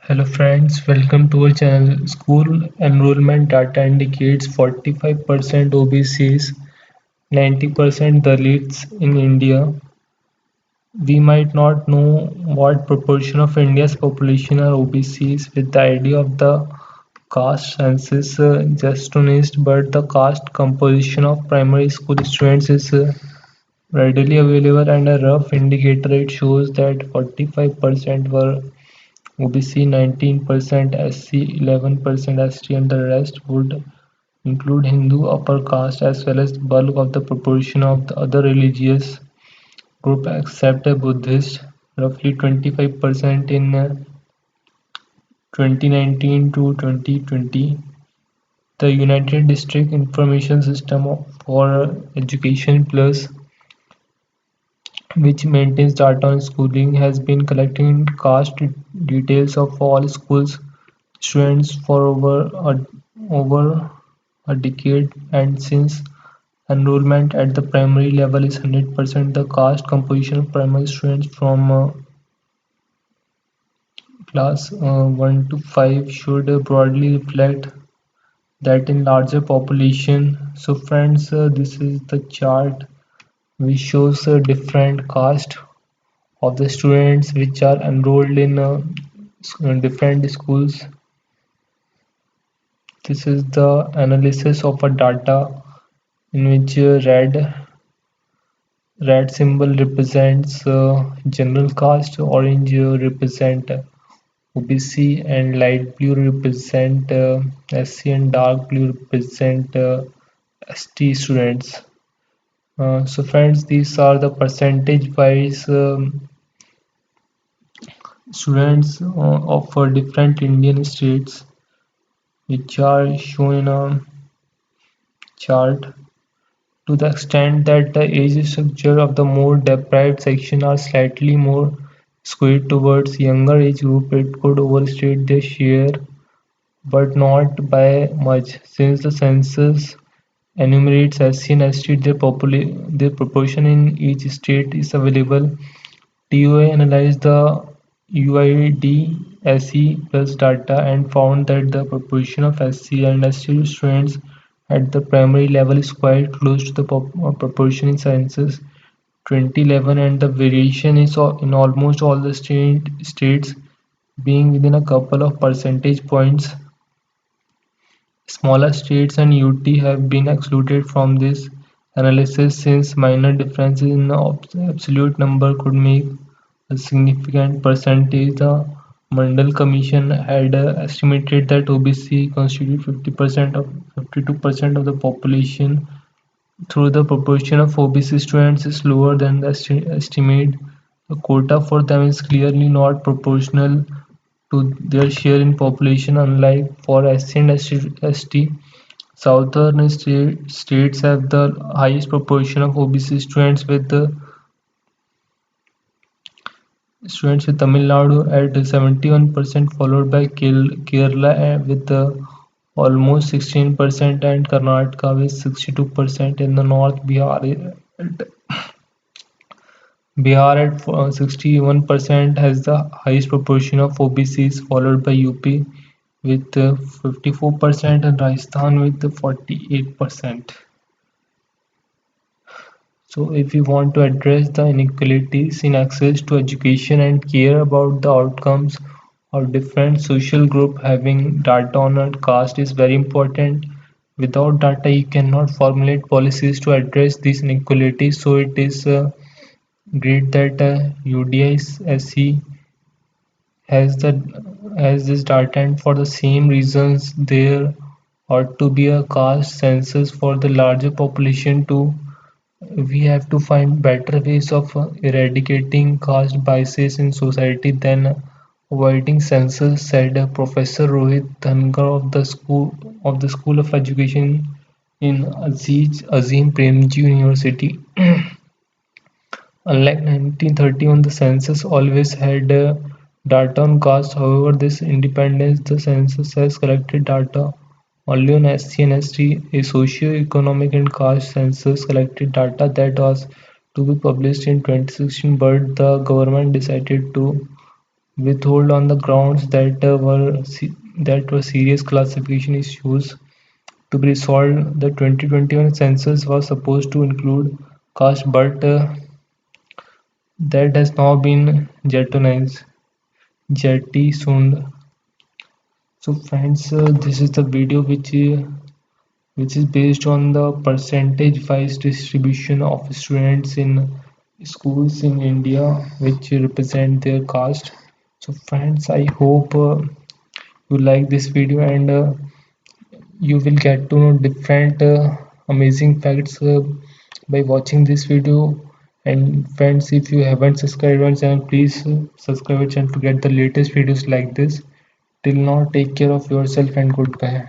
Hello friends, welcome to our channel. School enrollment data indicates 45% OBCs, 90% Dalits in India. We might not know what proportion of India's population are OBCs with the idea of the caste census just honest, but the caste composition of primary school students is readily available and a rough indicator it shows that 45% were OBC, 19% SC, 11% ST, and the rest would include Hindu upper caste as well as bulk of the proportion of the other religious group except a Buddhist, roughly 25% in 2019 to 2020. The United District Information System for Education Plus, which maintains data on schooling, has been collecting caste details of all schools students for over a decade, and since enrollment at the primary level is 100%, the caste composition of primary students from class 1 to 5 should broadly reflect that in larger population. So friends, this is the chart which shows different caste of the students which are enrolled in different schools. This is the analysis of a data in which red symbol represents general caste, orange represent OBC, and light blue represent SC, and dark blue represent ST students. So friends, these are the percentage wise students of different Indian states which are shown in a chart. To the extent that the age structure of the more deprived section are slightly more skewed towards younger age group, it could overstate their share, but not by much, since the census enumerates SC and ST, their proportion in each state is available. TOA analyzed the UID-SE plus data and found that the proportion of SC and ST students at the primary level is quite close to the proportion in census 2011, and the variation is in almost all the states, being within a couple of percentage points. Smaller states and UT have been excluded from this analysis since minor differences in the absolute number could make a significant percentage. The Mandal Commission had estimated that OBC constitute 50% of 52% of the population, though the proportion of OBC students is lower than the estimate. The quota for them is clearly not proportional to their share in population, unlike for SC and ST. Southern states have the highest proportion of OBC students with Tamil Nadu at 71%, followed by Kerala with almost 16%, and Karnataka with 62%. In the north, Bihar at 61% has the highest proportion of OBCs, followed by UP with 54% and Rajasthan with 48%. So if we want to address the inequalities in access to education and care about the outcomes of different social group, having data on a caste is very important. Without data, you cannot formulate policies to address these inequalities. So it is great that UDISC has this data, and for the same reasons there ought to be a caste census for the larger population too. We have to find better ways of eradicating caste biases in society than avoiding census, said Professor Rohit Dhankar of the School of Education in Azim Premji University. Unlike 1931, the census always had data on caste. However, this independence, the census has collected data only on SC and ST. A socio-economic and caste census collected data that was to be published in 2016, but the government decided to withhold on the grounds that were serious classification issues to be resolved. The 2021 census was supposed to include caste, but that has now been jettisoned. So, friends, this is the video which is based on the percentage-wise distribution of students in schools in India, which represent their caste. So, friends, I hope you like this video and you will get to know different amazing facts by watching this video. And friends, if you haven't subscribed our channel, please subscribe our channel to get the latest videos like this. Till now, take care of yourself and goodbye.